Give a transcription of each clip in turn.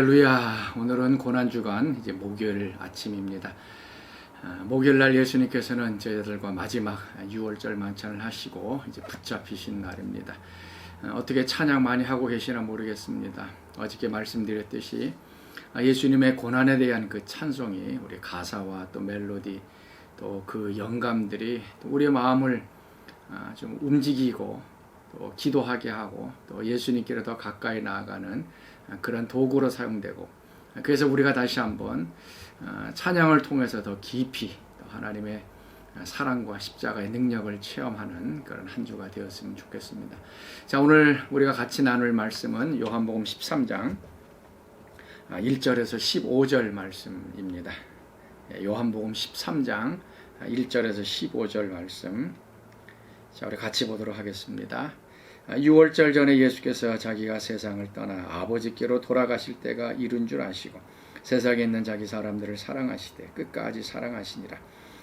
할렐루야. 오늘은 고난주간 이제 목요일 아침입니다. 목요일 날 예수님께서는 저희들과 마지막 6월절 만찬을 하시고 이제 붙잡히신 날입니다. 어떻게 찬양 많이 하고 계시나 모르겠습니다. 어저께 말씀드렸듯이 예수님의 고난에 대한 그 찬송이 우리 가사와 또 멜로디 또 그 영감들이 또 우리의 마음을 좀 움직이고 또 기도하게 하고 또 예수님께로 더 가까이 나아가는 그런 도구로 사용되고, 그래서 우리가 다시 한번 찬양을 통해서 더 깊이 하나님의 사랑과 십자가의 능력을 체험하는 그런 한 주가 되었으면 좋겠습니다. 자, 오늘 우리가 같이 나눌 말씀은 요한복음 13장 1절에서 15절 말씀입니다. 요한복음 13장 1절에서 15절 말씀. 자, 우리 같이 보도록 하겠습니다. 6월절 전에 예수께서 자기가 세상을 떠나 아버지께로 돌아가실 때가 이른 줄 아시고 세상에 있는 자기 사람들을 사랑하시되 끝까지 사랑하시니라.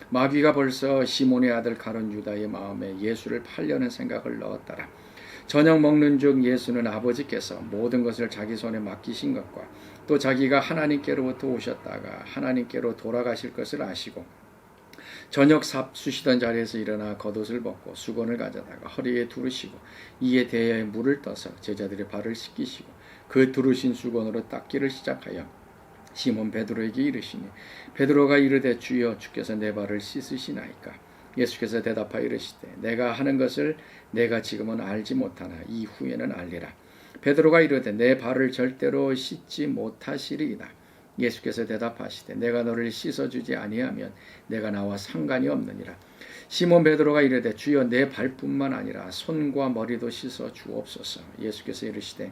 마귀가 벌써 시몬의 아들 가룟 유다의 마음에 예수를 팔려는 생각을 넣었더라. 저녁 먹는 중 예수는 아버지께서 모든 것을 자기 손에 맡기신 것과 또 자기가 하나님께로부터 오셨다가 하나님께로 돌아가실 것을 아시고 저녁 삽수시던 자리에서 일어나 겉옷을 벗고 수건을 가져다가 허리에 두르시고 이에 대야에 물을 떠서 제자들의 발을 씻기시고 그 두르신 수건으로 닦기를 시작하여 시몬 베드로에게 이르시니 베드로가 이르되 주여 주께서 내 발을 씻으시나이까. 예수께서 대답하여 이르시되 내가 하는 것을 내가 지금은 알지 못하나 이후에는 알리라. 베드로가 이르되 내 발을 절대로 씻지 못하시리이다. 예수께서 대답하시되 내가 너를 씻어주지 아니하면 내가 나와 상관이 없느니라. 시몬 베드로가 이르되 주여 내 발뿐만 아니라 손과 머리도 씻어 주옵소서. 예수께서 이르시되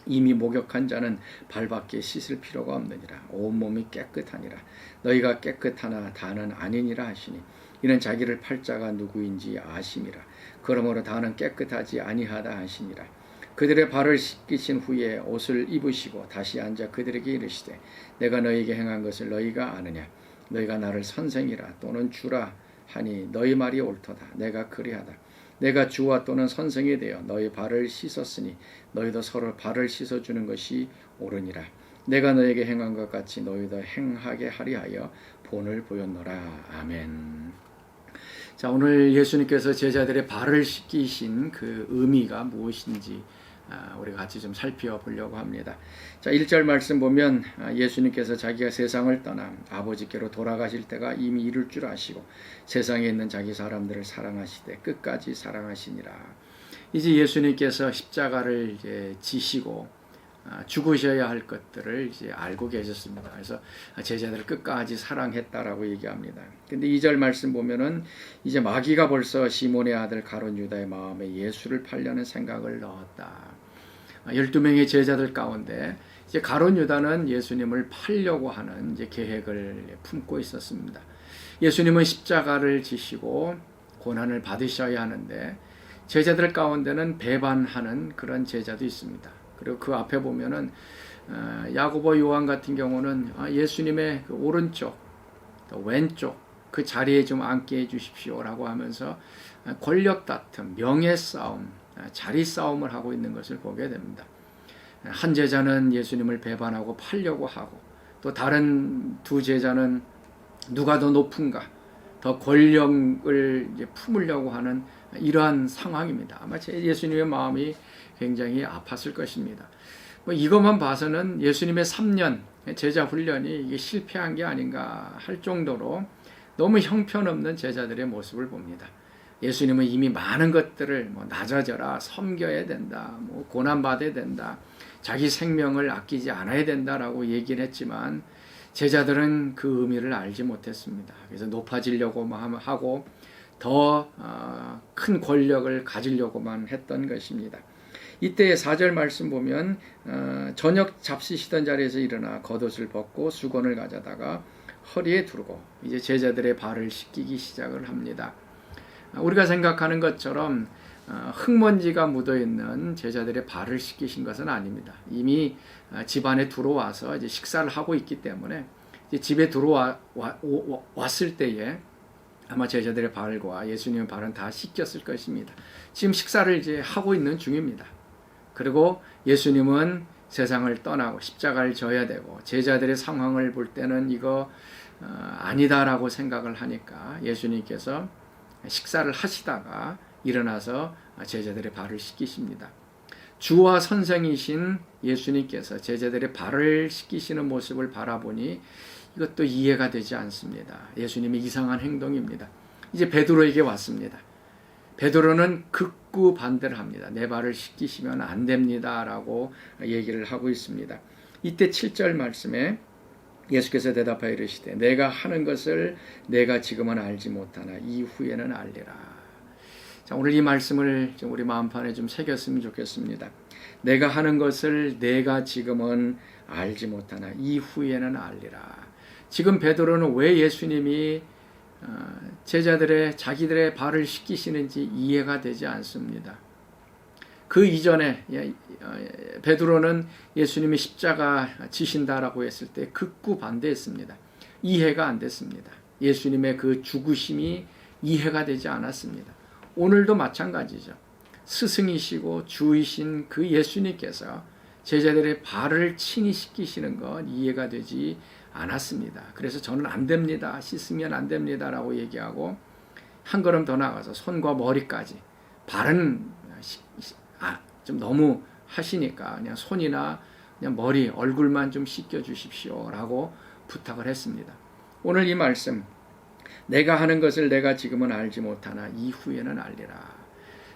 이미 목욕한 자는 발밖에 씻을 필요가 없느니라. 온몸이 깨끗하니라. 너희가 깨끗하나 다는 아니니라 하시니 이는 자기를 팔 자가 누구인지 아심이라. 그러므로 다는 깨끗하지 아니하다 하시니라. 그들의 발을 씻기신 후에 옷을 입으시고 다시 앉아 그들에게 이르시되 내가 너희에게 행한 것을 너희가 아느냐. 너희가 나를 선생이라 또는 주라 하니 너희 말이 옳도다. 내가 그리하다. 내가 주와 또는 선생이 되어 너희 발을 씻었으니 너희도 서로 발을 씻어주는 것이 옳으니라. 내가 너희에게 행한 것 같이 너희도 행하게 하리하여 본을 보였노라. 아멘. 자, 오늘 예수님께서 제자들의 발을 씻기신 그 의미가 무엇인지 우리가 같이 좀 살펴보려고 합니다. 자, 1절 말씀 보면 예수님께서 자기가 세상을 떠나 아버지께로 돌아가실 때가 이미 이를 줄 아시고 세상에 있는 자기 사람들을 사랑하시되 끝까지 사랑하시니라. 이제 예수님께서 십자가를 이제 지시고 죽으셔야 할 것들을 이제 알고 계셨습니다. 그래서 제자들을 끝까지 사랑했다라고 얘기합니다. 근데 2절 말씀 보면은 이제 마귀가 벌써 시몬의 아들 가룟 유다의 마음에 예수를 팔려는 생각을 넣었다. 12명의 제자들 가운데 이제 가룟 유다는 예수님을 팔려고 하는 이제 계획을 품고 있었습니다. 예수님은 십자가를 지시고 고난을 받으셔야 하는데 제자들 가운데는 배반하는 그런 제자도 있습니다. 그리고 그 앞에 보면은 야고보 요한 같은 경우는 예수님의 그 오른쪽 또 왼쪽 그 자리에 좀 앉게 해주십시오라고 하면서 권력 다툼, 명예 싸움, 자리 싸움을 하고 있는 것을 보게 됩니다. 한 제자는 예수님을 배반하고 팔려고 하고 또 다른 두 제자는 누가 더 높은가 더 권력을 이제 품으려고 하는 이러한 상황입니다. 아마 예수님의 마음이 굉장히 아팠을 것입니다. 이것만 봐서는 예수님의 3년 제자 훈련이 이게 실패한 게 아닌가 할 정도로 너무 형편없는 제자들의 모습을 봅니다. 예수님은 이미 많은 것들을 낮아져라, 섬겨야 된다, 고난받아야 된다, 자기 생명을 아끼지 않아야 된다라고 얘기를 했지만 제자들은 그 의미를 알지 못했습니다. 그래서 높아지려고만 하고 더 큰 권력을 가지려고만 했던 것입니다. 이때 4절 말씀 보면 저녁 잡수시던 자리에서 일어나 겉옷을 벗고 수건을 가져다가 허리에 두르고 이제 제자들의 발을 씻기기 시작을 합니다. 우리가 생각하는 것처럼 흙먼지가 묻어있는 제자들의 발을 씻기신 것은 아닙니다. 이미 집안에 들어와서 이제 식사를 하고 있기 때문에 이제 집에 들어왔을 때에 아마 제자들의 발과 예수님의 발은 다 씻겼을 것입니다. 지금 식사를 이제 하고 있는 중입니다. 그리고 예수님은 세상을 떠나고 십자가를 져야 되고 제자들의 상황을 볼 때는 이거 아니다라고 생각을 하니까 예수님께서 식사를 하시다가 일어나서 제자들의 발을 씻기십니다. 주와 선생이신 예수님께서 제자들의 발을 씻기시는 모습을 바라보니 이것도 이해가 되지 않습니다. 예수님의 이상한 행동입니다. 이제 베드로에게 왔습니다. 베드로는 극구 반대를 합니다. 내 발을 씻기시면 안 됩니다 라고 얘기를 하고 있습니다. 이때 7절 말씀에 예수께서 대답하여 이르시되 내가 하는 것을 내가 지금은 알지 못하나 이후에는 알리라. 자, 오늘 이 말씀을 우리 마음판에 좀 새겼으면 좋겠습니다. 내가 하는 것을 내가 지금은 알지 못하나 이후에는 알리라. 지금 베드로는 왜 예수님이 제자들의 자기들의 발을 씻기시는지 이해가 되지 않습니다. 그 이전에 베드로는 예수님이 십자가 지신다라고 했을 때 극구 반대했습니다. 이해가 안 됐습니다. 예수님의 그 죽으심이 이해가 되지 않았습니다. 오늘도 마찬가지죠. 스승이시고 주이신 그 예수님께서 제자들의 발을 친히 씻기시는 건 이해가 되지 않았습니다. 그래서 저는 안 됩니다. 씻으면 안 됩니다. 라고 얘기하고 한 걸음 더 나가서 손과 머리까지 발은 좀 너무 하시니까 그냥 손이나 그냥 머리, 얼굴만 좀 씻겨 주십시오. 라고 부탁을 했습니다. 오늘 이 말씀 내가 하는 것을 내가 지금은 알지 못하나 이후에는 알리라.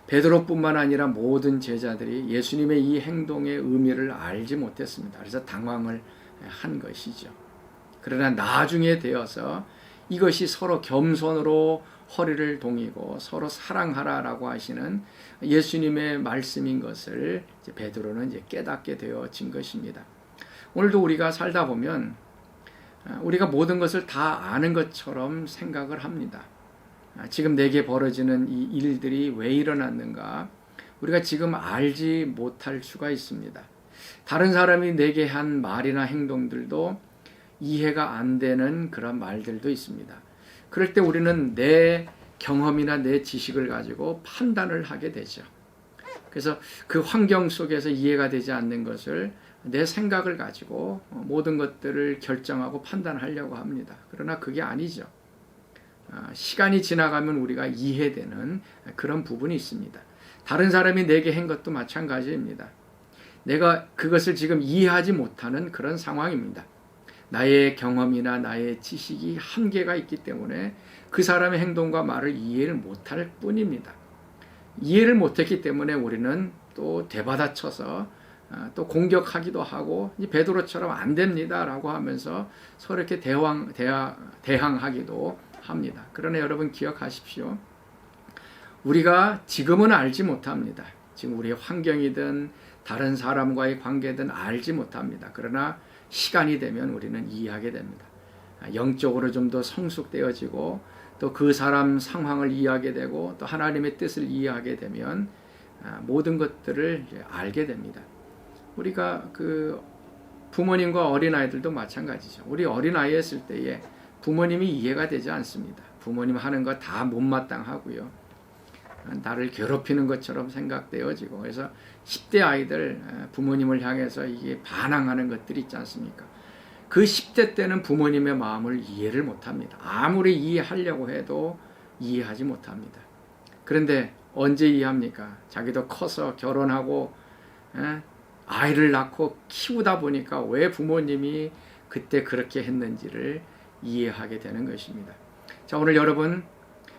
베드로뿐만 아니라 모든 제자들이 예수님의 이 행동의 의미를 알지 못했습니다. 그래서 당황을 한 것이죠. 그러나 나중에 되어서 이것이 서로 겸손으로 허리를 동이고 서로 사랑하라라고 하시는 예수님의 말씀인 것을 이제 베드로는 이제 깨닫게 되어진 것입니다. 오늘도 우리가 살다 보면 우리가 모든 것을 다 아는 것처럼 생각을 합니다. 지금 내게 벌어지는 이 일들이 왜 일어났는가? 우리가 지금 알지 못할 수가 있습니다. 다른 사람이 내게 한 말이나 행동들도 이해가 안 되는 그런 말들도 있습니다. 그럴 때 우리는 내 경험이나 내 지식을 가지고 판단을 하게 되죠. 그래서 그 환경 속에서 이해가 되지 않는 것을 내 생각을 가지고 모든 것들을 결정하고 판단하려고 합니다. 그러나 그게 아니죠. 시간이 지나가면 우리가 이해되는 그런 부분이 있습니다. 다른 사람이 내게 한 것도 마찬가지입니다. 내가 그것을 지금 이해하지 못하는 그런 상황입니다. 나의 경험이나 나의 지식이 한계가 있기 때문에 그 사람의 행동과 말을 이해를 못할 뿐입니다. 이해를 못했기 때문에 우리는 또 되받아쳐서 또 공격하기도 하고 베드로처럼 안 됩니다라고 하면서 서로 이렇게 대항하기도 합니다. 그러나 여러분 기억하십시오. 우리가 지금은 알지 못합니다. 지금 우리의 환경이든 다른 사람과의 관계든 알지 못합니다. 그러나 시간이 되면 우리는 이해하게 됩니다. 영적으로 좀 더 성숙되어지고 또 그 사람 상황을 이해하게 되고 또 하나님의 뜻을 이해하게 되면 모든 것들을 알게 됩니다. 우리가 그 부모님과 어린아이들도 마찬가지죠. 우리 어린아이였을 때에 부모님이 이해가 되지 않습니다. 부모님 하는 거 다 못마땅하고요. 나를 괴롭히는 것처럼 생각되어지고 그래서 10대 아이들 부모님을 향해서 이게 반항하는 것들이 있지 않습니까? 그 10대 때는 부모님의 마음을 이해를 못합니다. 아무리 이해하려고 해도 이해하지 못합니다. 그런데 언제 이해합니까? 자기도 커서 결혼하고 아이를 낳고 키우다 보니까 왜 부모님이 그때 그렇게 했는지를 이해하게 되는 것입니다. 자, 오늘 여러분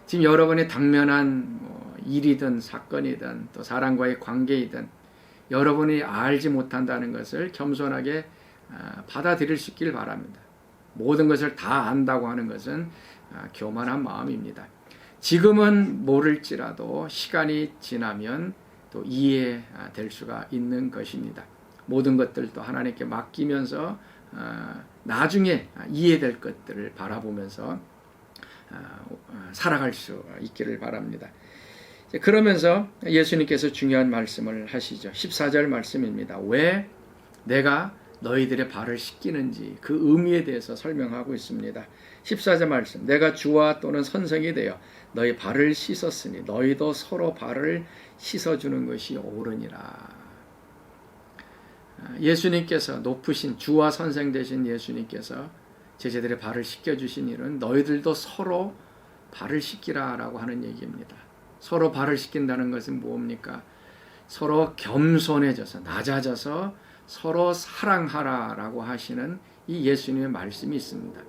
지금 여러분이 당면한 일이든 사건이든 또 사람과의 관계이든 여러분이 알지 못한다는 것을 겸손하게 받아들일 수 있길 바랍니다. 모든 것을 다 안다고 하는 것은 교만한 마음입니다. 지금은 모를지라도 시간이 지나면 또 이해될 수가 있는 것입니다. 모든 것들도 하나님께 맡기면서 나중에 이해될 것들을 바라보면서 살아갈 수 있기를 바랍니다. 그러면서 예수님께서 중요한 말씀을 하시죠. 14절 말씀입니다. 왜 내가 너희들의 발을 씻기는지 그 의미에 대해서 설명하고 있습니다. 14절 말씀, 내가 주와 또는 선생이 되어 너희 발을 씻었으니 너희도 서로 발을 씻어주는 것이 옳으니라. 예수님께서 높으신 주와 선생 되신 예수님께서 제자들의 발을 씻겨주신 일은 너희들도 서로 발을 씻기라라고 하는 얘기입니다. 서로 발을 씻긴다는 것은 뭡니까? 서로 겸손해져서 낮아져서 서로 사랑하라라고 하시는 이 예수님의 말씀이 있습니다.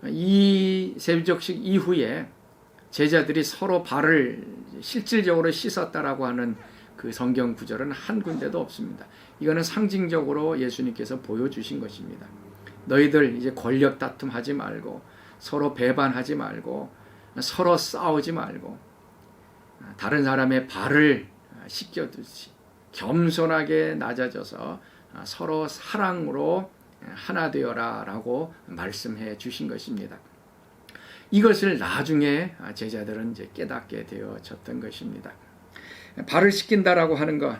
이 세비적식 이후에 제자들이 서로 발을 실질적으로 씻었다라고 하는 그 성경 구절은 한 군데도 없습니다. 이거는 상징적으로 예수님께서 보여주신 것입니다. 너희들 이제 권력 다툼하지 말고 서로 배반하지 말고 서로 싸우지 말고 다른 사람의 발을 씻겨두지 겸손하게 낮아져서 서로 사랑으로 하나 되어라 라고 말씀해 주신 것입니다. 이것을 나중에 제자들은 이제 깨닫게 되어졌던 것입니다. 발을 씻긴다라고 하는 것,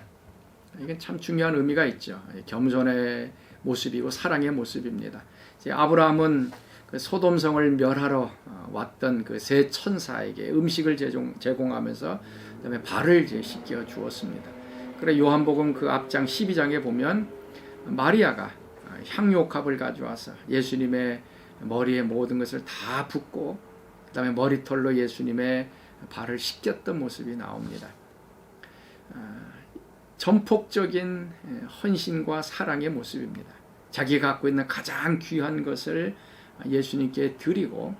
이게 참 중요한 의미가 있죠. 겸손의 모습이고 사랑의 모습입니다. 이제 아브라함은 그 소돔성을 멸하러 왔던 그 세 천사에게 음식을 제공하면서 그다음에 발을 이제 씻겨 주었습니다. 그래 요한복음 그 앞장 12장에 보면 마리아가 향유옥합을 가져와서 예수님의 머리에 모든 것을 다 붓고 그다음에 머리털로 예수님의 발을 씻겼던 모습이 나옵니다. 전폭적인 헌신과 사랑의 모습입니다. 자기가 갖고 있는 가장 귀한 것을 예수님께 드리고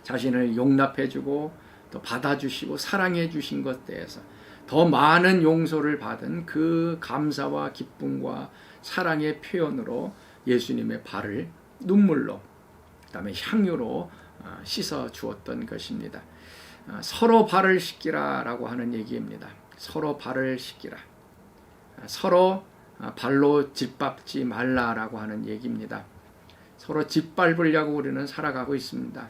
자신을 용납해주고 또 받아주시고 사랑해주신 것 대해서 더 많은 용서를 받은 그 감사와 기쁨과 사랑의 표현으로 예수님의 발을 눈물로 그다음에 향유로 씻어 주었던 것입니다. 서로 발을 씻기라라고 하는 얘기입니다. 서로 발을 씻기라. 서로 발로 짓밟지 말라라고 하는 얘기입니다. 서로 짓밟으려고 우리는 살아가고 있습니다.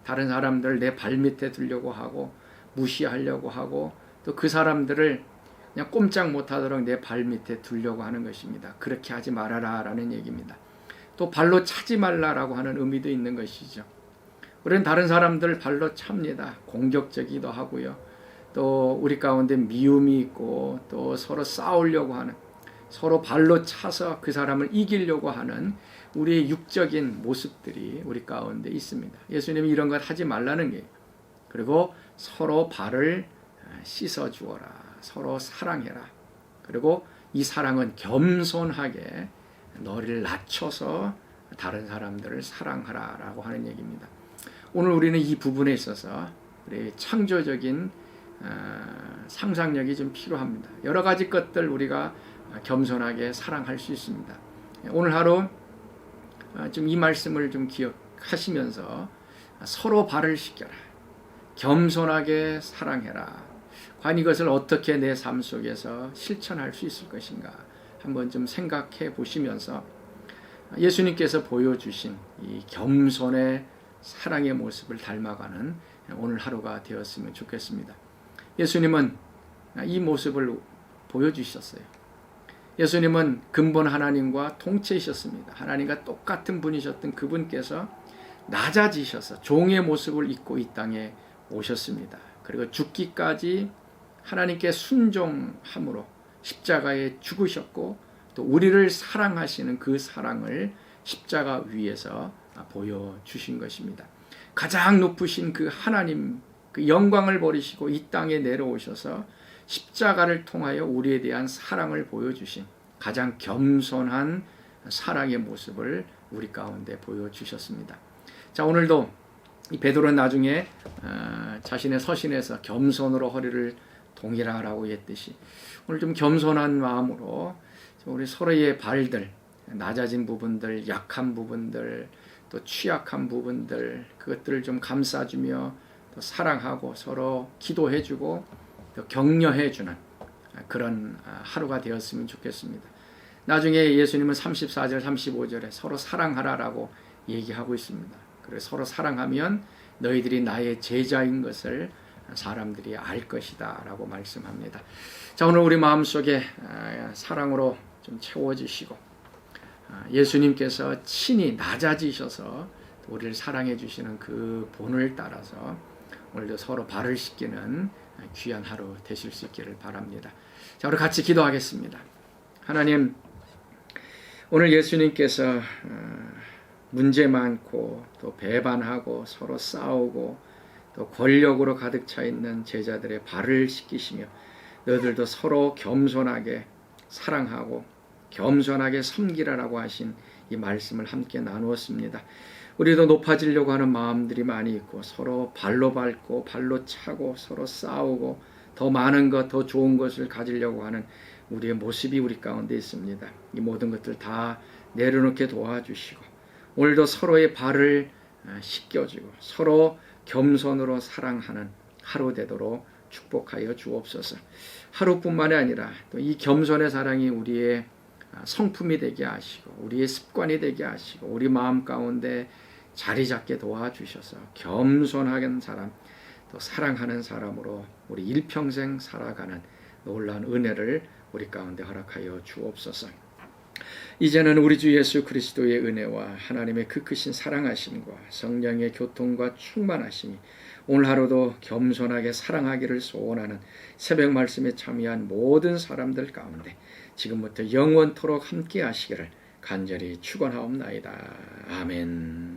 다른 사람들 내 발밑에 두려고 하고 무시하려고 하고 또 그 사람들을 그냥 꼼짝 못하도록 내 발밑에 두려고 하는 것입니다. 그렇게 하지 말아라 라는 얘기입니다. 또 발로 차지 말라라고 하는 의미도 있는 것이죠. 우리는 다른 사람들 발로 찹니다. 공격적이기도 하고요. 또 우리 가운데 미움이 있고 또 서로 싸우려고 하는 서로 발로 차서 그 사람을 이기려고 하는 우리의 육적인 모습들이 우리 가운데 있습니다. 예수님이 이런 것 하지 말라는 게 그리고 서로 발을 씻어 주어라. 서로 사랑해라. 그리고 이 사랑은 겸손하게 너를 낮춰서 다른 사람들을 사랑하라 라고 하는 얘기입니다. 오늘 우리는 이 부분에 있어서 우리 창조적인 상상력이 좀 필요합니다. 여러 가지 것들 우리가 겸손하게 사랑할 수 있습니다. 오늘 하루 좀 이 말씀을 좀 기억하시면서 서로 발을 씻겨라. 겸손하게 사랑해라. 과연 이것을 어떻게 내 삶 속에서 실천할 수 있을 것인가 한번 좀 생각해 보시면서 예수님께서 보여주신 이 겸손의 사랑의 모습을 닮아가는 오늘 하루가 되었으면 좋겠습니다. 예수님은 이 모습을 보여주셨어요. 예수님은 근본 하나님과 동체이셨습니다. 하나님과 똑같은 분이셨던 그분께서 낮아지셔서 종의 모습을 입고 이 땅에 오셨습니다. 그리고 죽기까지 하나님께 순종함으로 십자가에 죽으셨고 또 우리를 사랑하시는 그 사랑을 십자가 위에서 보여주신 것입니다. 가장 높으신 그 하나님 그 영광을 버리시고 이 땅에 내려오셔서 십자가를 통하여 우리에 대한 사랑을 보여주신 가장 겸손한 사랑의 모습을 우리 가운데 보여주셨습니다. 자, 오늘도 이 베드로는 나중에 자신의 서신에서 겸손으로 허리를 동이라라고 했듯이 오늘 좀 겸손한 마음으로 우리 서로의 발들, 낮아진 부분들, 약한 부분들, 또 취약한 부분들 그것들을 좀 감싸주며 또 사랑하고 서로 기도해주고 또 격려해주는 그런 하루가 되었으면 좋겠습니다. 나중에 예수님은 34절, 35절에 서로 사랑하라라고 얘기하고 있습니다. 그래서 서로 사랑하면 너희들이 나의 제자인 것을 사람들이 알 것이다 라고 말씀합니다. 자, 오늘 우리 마음속에 사랑으로 좀 채워지시고 예수님께서 친히 낮아지셔서 우리를 사랑해 주시는 그 본을 따라서 오늘도 서로 발을 씻기는 귀한 하루 되실 수 있기를 바랍니다. 자, 우리 같이 기도하겠습니다. 하나님, 오늘 예수님께서 문제 많고 또 배반하고 서로 싸우고 또 권력으로 가득 차 있는 제자들의 발을 씻기시며 너희들도 서로 겸손하게 사랑하고 겸손하게 섬기라라고 하신 이 말씀을 함께 나누었습니다. 우리도 높아지려고 하는 마음들이 많이 있고 서로 발로 밟고 발로 차고 서로 싸우고 더 많은 것, 더 좋은 것을 가지려고 하는 우리의 모습이 우리 가운데 있습니다. 이 모든 것들 다 내려놓게 도와주시고 오늘도 서로의 발을 씻겨주고 서로 겸손으로 사랑하는 하루 되도록 축복하여 주옵소서. 하루뿐만이 아니라 또 이 겸손의 사랑이 우리의 성품이 되게 하시고 우리의 습관이 되게 하시고 우리 마음 가운데 자리 잡게 도와주셔서 겸손한 사람 또 사랑하는 사람으로 우리 일평생 살아가는 놀라운 은혜를 우리 가운데 허락하여 주옵소서. 이제는 우리 주 예수 그리스도의 은혜와 하나님의 그 크신 사랑하심과 성령의 교통과 충만하심이 오늘 하루도 겸손하게 사랑하기를 소원하는 새벽 말씀에 참여한 모든 사람들 가운데 지금부터 영원토록 함께 하시기를 간절히 축원하옵나이다. 아멘.